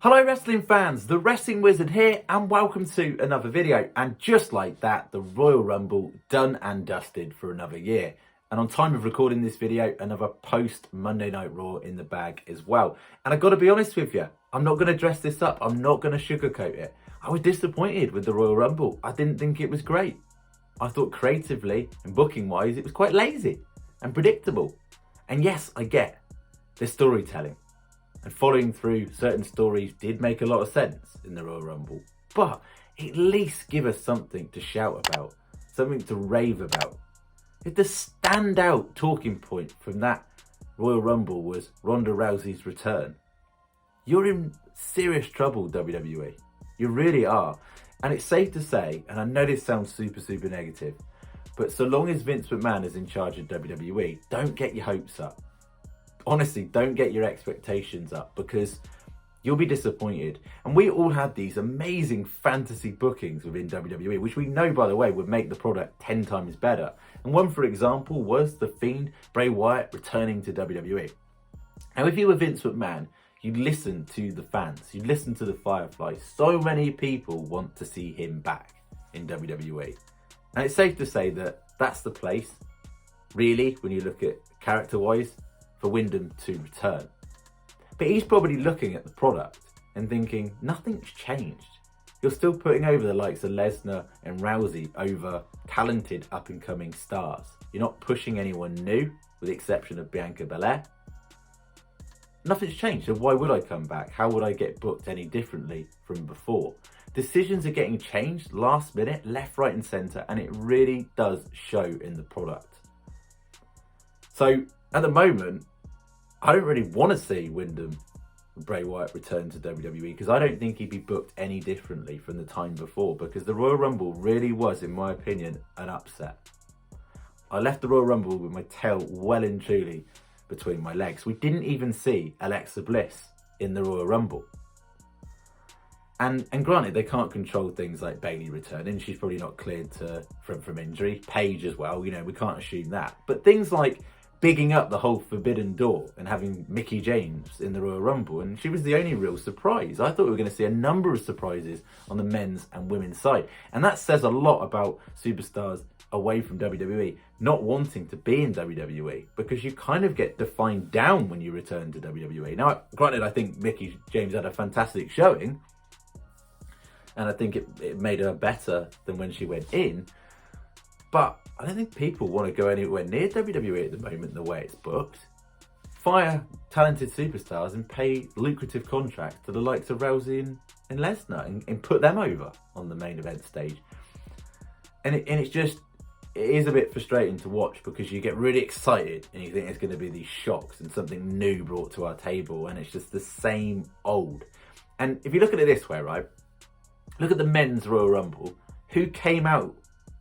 Hello wrestling fans, the Wrestling Wizard here and welcome to another video. And just like that, the Royal Rumble done and dusted for another year. And on time of recording this video, another post Monday Night Raw in the bag as well. And I've got to be honest with you, I'm not going to dress this up, I'm not going to sugarcoat it. I was disappointed with the Royal Rumble. I didn't think it was great. I thought creatively and booking wise, it was quite lazy and predictable. And yes, I get the storytelling. And following through certain stories did make a lot of sense in the Royal Rumble. But at least give us something to shout about, something to rave about. If the standout talking point from that Royal Rumble was Ronda Rousey's return, you're in serious trouble, WWE. You really are. And it's safe to say, and I know this sounds super negative, but so long as Vince McMahon is in charge of WWE, don't get your hopes up. Honestly, don't get your expectations up because you'll be disappointed. And we all had these amazing fantasy bookings within WWE, which we know, by the way, would make the product 10 times better. And one, for example, was the Fiend Bray Wyatt returning to WWE. Now, if you were Vince McMahon, you'd listen to the fans, you'd listen to the Fireflies. So many people want to see him back in WWE. And it's safe to say that that's the place, really, when you look at character-wise, for Wyndham to return. But he's probably looking at the product and thinking, nothing's changed. You're still putting over the likes of Lesnar and Rousey over talented up-and-coming stars. You're not pushing anyone new, with the exception of Bianca Belair. Nothing's changed, so why would I come back? How would I get booked any differently from before? Decisions are getting changed last minute, left, right and centre, and it really does show in the product. So at the moment, I don't really want to see Wyndham Bray Wyatt return to WWE because I don't think he'd be booked any differently from the time before, because the Royal Rumble really was, in my opinion, an upset. I left the Royal Rumble with my tail well and truly between my legs. We didn't even see Alexa Bliss in the Royal Rumble. And granted, they can't control things like Bayley returning. She's probably not cleared from injury. Paige as well, we can't assume that. But things like bigging up the whole Forbidden Door and having Mickie James in the Royal Rumble, and she was the only real surprise. I thought we were going to see a number of surprises on the men's and women's side. And that says a lot about superstars away from WWE not wanting to be in WWE, because you kind of get defined down when you return to WWE. Now, granted, I think Mickie James had a fantastic showing, and I think it made her better than when she went in. But I don't think people want to go anywhere near WWE at the moment the way it's booked. Fire talented superstars and pay lucrative contracts to the likes of Rousey and Lesnar and put them over on the main event stage. And it is a bit frustrating to watch because you get really excited and you think there's going to be these shocks and something new brought to our table, and it's just the same old. And if you look at it this way, right? Look at the men's Royal Rumble. Who came out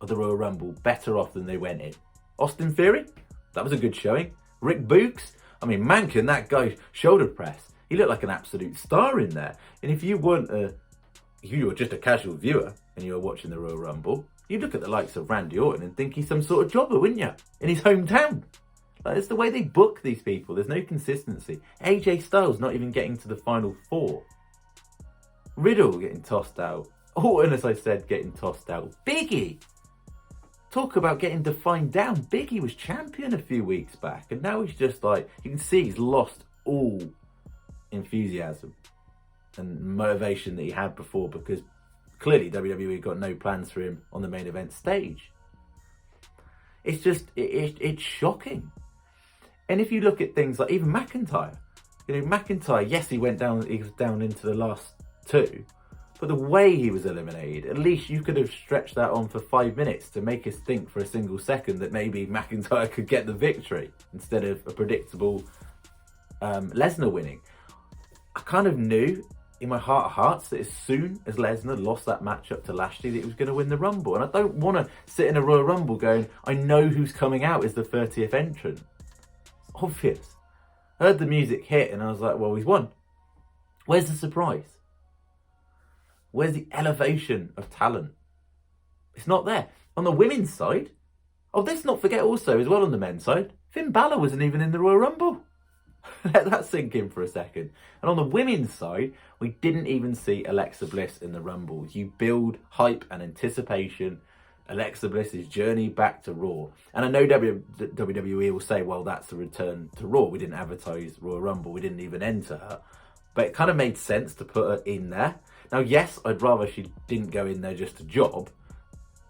of the Royal Rumble better off than they went in? Austin Theory? That was a good showing. Rick Boogs? I mean, man, can that guy shoulder press? He looked like an absolute star in there. And if you were just a casual viewer and you were watching the Royal Rumble, you'd look at the likes of Randy Orton and think he's some sort of jobber, wouldn't you? In his hometown. Like, it's the way they book these people. There's no consistency. AJ Styles not even getting to the final four. Riddle getting tossed out. Orton, as I said, getting tossed out. Biggie! Talk about getting defined down. Biggie was champion a few weeks back, and now he's just like, you can see he's lost all enthusiasm and motivation that he had before, because clearly WWE got no plans for him on the main event stage. It's just, it's shocking. And if you look at things like even McIntyre, McIntyre, yes, he was down into the last two, but the way he was eliminated, at least you could have stretched that on for 5 minutes to make us think for a single second that maybe McIntyre could get the victory instead of a predictable Lesnar winning. I kind of knew in my heart of hearts that as soon as Lesnar lost that matchup to Lashley that he was going to win the Rumble. And I don't want to sit in a Royal Rumble going, I know who's coming out as the 30th entrant. It's obvious. I heard the music hit and I was like, well, he's won. Where's the surprise? Where's the elevation of talent? It's not there. On the women's side, let's not forget also as well on the men's side, Finn Balor wasn't even in the Royal Rumble. Let that sink in for a second. And on the women's side, we didn't even see Alexa Bliss in the Rumble. You build hype and anticipation. Alexa Bliss's journey back to Raw. And I know WWE will say, well, that's a return to Raw. We didn't advertise Royal Rumble. We didn't even enter her. But it kind of made sense to put her in there. Now, yes, I'd rather she didn't go in there just to job.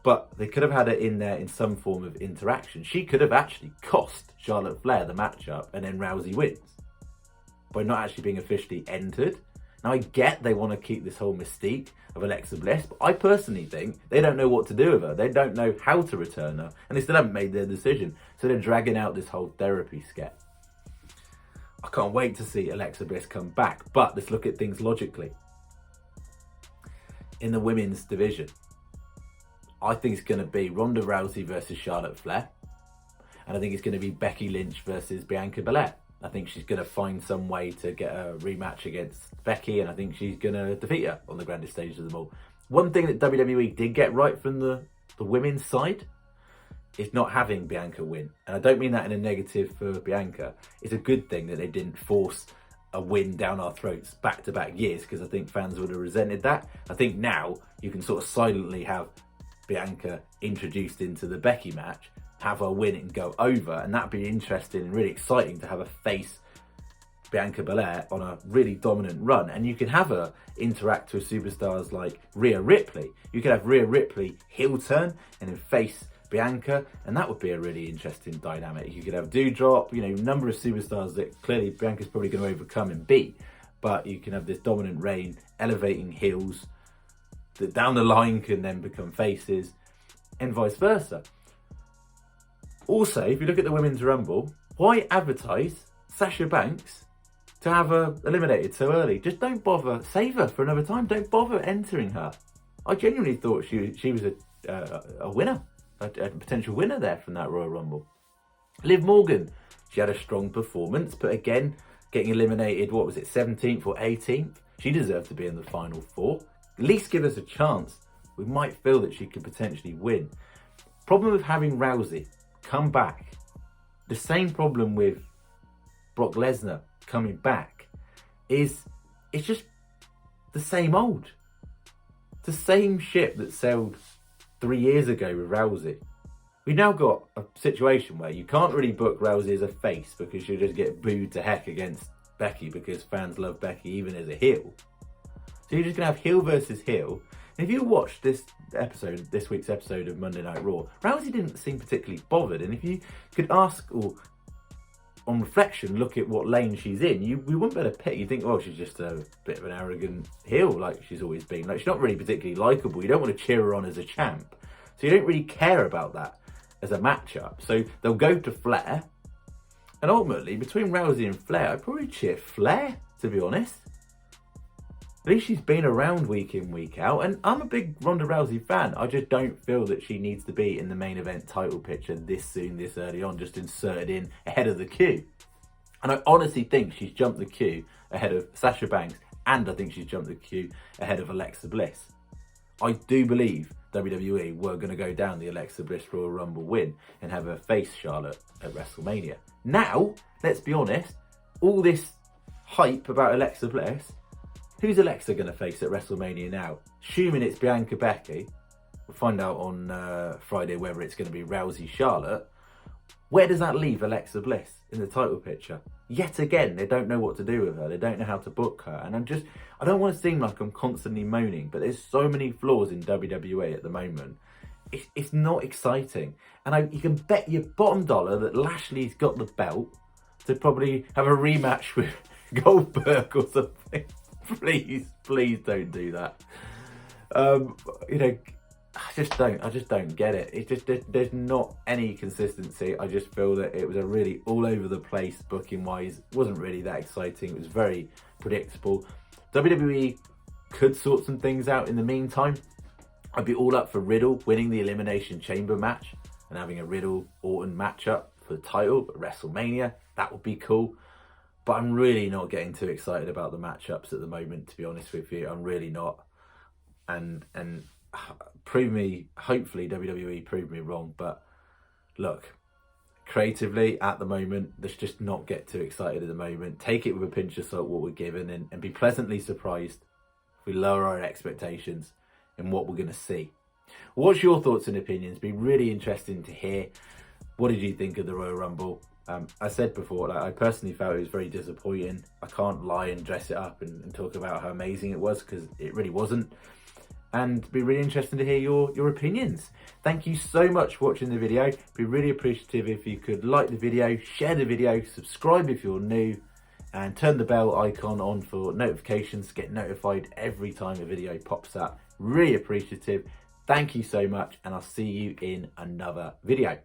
But they could have had her in there in some form of interaction. She could have actually cost Charlotte Flair the matchup and then Rousey wins by not actually being officially entered. Now, I get they want to keep this whole mystique of Alexa Bliss, but I personally think they don't know what to do with her. They don't know how to return her, and they still haven't made their decision. So they're dragging out this whole therapy sketch. I can't wait to see Alexa Bliss come back, but let's look at things logically. In the women's division, I think it's going to be Ronda Rousey versus Charlotte Flair. And I think it's going to be Becky Lynch versus Bianca Belair. I think she's going to find some way to get a rematch against Becky, and I think she's going to defeat her on the grandest stage of them all. One thing that WWE did get right from the women's side is not having Bianca win. And I don't mean that in a negative for Bianca. It's a good thing that they didn't force a win down our throats back-to-back years, because I think fans would have resented that. I think now you can sort of silently have Bianca introduced into the Becky match, have her win and go over, and that'd be interesting and really exciting to have a face Bianca Belair on a really dominant run. And you can have her interact with superstars like Rhea Ripley. You could have Rhea Ripley heel turn and then face Bianca, and that would be a really interesting dynamic. You could have Doudrop, you know, a number of superstars that clearly Bianca's probably going to overcome and beat, but you can have this dominant reign, elevating heels that down the line can then become faces, and vice versa. Also, if you look at the Women's Rumble, why advertise Sasha Banks to have her eliminated so early? Just don't bother, save her for another time. Don't bother entering her. I genuinely thought she was a winner, a potential winner there from that Royal Rumble. Liv Morgan, she had a strong performance, but again, getting eliminated, what was it, 17th or 18th? She deserved to be in the final four. At least give us a chance. We might feel that she could potentially win. Problem with having Rousey come back, the same problem with Brock Lesnar coming back, is it's just the same old. The same ship that sailed 3 years ago with Rousey. We've now got a situation where you can't really book Rousey as a face because she'll just get booed to heck against Becky, because fans love Becky even as a heel. So you're just going to have heel versus heel. And if you watch this week's episode of Monday Night Raw, Rousey didn't seem particularly bothered. And if you could ask, or on reflection, look at what lane she's in, we wouldn't better pick. You think, oh, she's just a bit of an arrogant heel like she's always been. Like, she's not really particularly likeable. You don't want to cheer her on as a champ. So you don't really care about that as a matchup. So they'll go to Flair. And ultimately, between Rousey and Flair, I'd probably cheer Flair, to be honest. At least she's been around week in, week out. And I'm a big Ronda Rousey fan. I just don't feel that she needs to be in the main event title picture this soon, this early on, just inserted in ahead of the queue. And I honestly think she's jumped the queue ahead of Sasha Banks, and I think she's jumped the queue ahead of Alexa Bliss. I do believe WWE were going to go down the Alexa Bliss Royal Rumble win and have her face Charlotte at WrestleMania. Now, let's be honest, all this hype about Alexa Bliss, who's Alexa going to face at WrestleMania now? Assuming it's Bianca Becky, we'll find out on Friday whether it's going to be Rousey Charlotte. Where does that leave Alexa Bliss in the title picture? Yet again, they don't know what to do with her. They don't know how to book her. And I don't want to seem like I'm constantly moaning, but there's so many flaws in WWE at the moment. It's not exciting. And you can bet your bottom dollar that Lashley's got the belt to probably have a rematch with Goldberg or something. Please don't do that. I just don't get it. There's not any consistency. I just feel that it was a really all over the place booking wise. It wasn't really that exciting. It was very predictable. WWE could sort some things out in the meantime. I'd be all up for Riddle winning the Elimination Chamber match and having a Riddle-Orton matchup for the title at WrestleMania. That would be cool. But I'm really not getting too excited about the matchups at the moment, to be honest with you. I'm really not. And hopefully WWE prove me wrong. But look, creatively at the moment, let's just not get too excited at the moment. Take it with a pinch of salt what we're given, and be pleasantly surprised if we lower our expectations in what we're going to see. What's your thoughts and opinions? Be really interesting to hear. What did you think of the Royal Rumble? I said before, I personally felt it was very disappointing. I can't lie and dress it up and talk about how amazing it was, because it really wasn't. And be really interesting to hear your opinions. Thank you so much for watching the video. Be really appreciative if you could like the video, share the video, subscribe if you're new, and turn the bell icon on for notifications to get notified every time a video pops up. Really appreciative. Thank you so much, and I'll see you in another video.